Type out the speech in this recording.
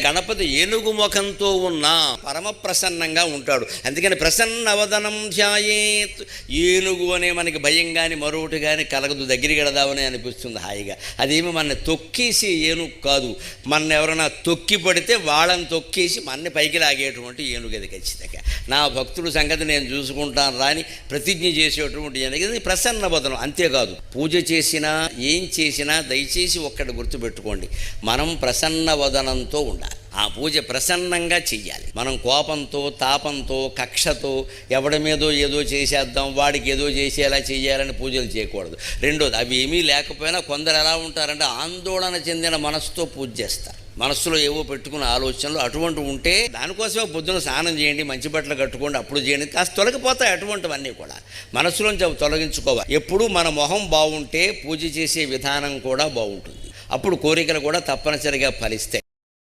గణపతి ఏనుగు ముఖంతో ఉన్న పరమ ప్రసన్నంగా ఉంటాడు. అందుకని ప్రసన్నవదనం ధ్యాయేత్. ఏనుగు అనే మనకి భయం కానీ మరొకటి కానీ కలగదు, దగ్గరికి వెళదామని అనిపిస్తుంది హాయిగా. అదేమి మన తొక్కేసి ఏనుగు కాదు, మన ఎవరైనా తొక్కి పడితే వాళ్ళని తొక్కేసి మన్ని పైకి లాగేటువంటి ఏనుగు అది ఖచ్చితంగా. నా భక్తుడు సంగతి నేను చూసుకుంటాను రాని ప్రతిజ్ఞ చేసేటువంటి ఏనుగు. ఇది ప్రసన్నవదనం. అంతేకాదు పూజ చేసినా ఏం చేసినా దయచేసి ఒక్కటి గుర్తుపెట్టుకోండి, మనం ప్రసన్నవదనంతో ఉండాలి. ఆ పూజ ప్రసన్నంగా చెయ్యాలి. మనం కోపంతో తాపంతో కక్షతో ఎవడి మీదో ఏదో చేసేద్దాం, వాడికి ఏదో చేసేలా చెయ్యాలని పూజలు చేయకూడదు. రెండోది, అవి ఏమీ లేకపోయినా కొందరు ఎలా ఉంటారంటే ఆందోళన చెందిన మనసుతో పూజ చేస్తారు. మనస్సులో ఏవో పెట్టుకున్న ఆలోచనలు అటువంటి ఉంటే దానికోసమే పొద్దున స్నానం చేయండి, మంచి బట్టలు కట్టుకోండి, అప్పుడు చేయండి, కాస్త తొలగిపోతాయి అటువంటివన్నీ కూడా. మనస్సులోంచి తొలగించుకోవాలి. ఎప్పుడు మన మొహం బాగుంటే పూజ చేసే విధానం కూడా బాగుంటుంది. అప్పుడు కోరికలు కూడా తప్పనిసరిగా ఫలిస్తాయి.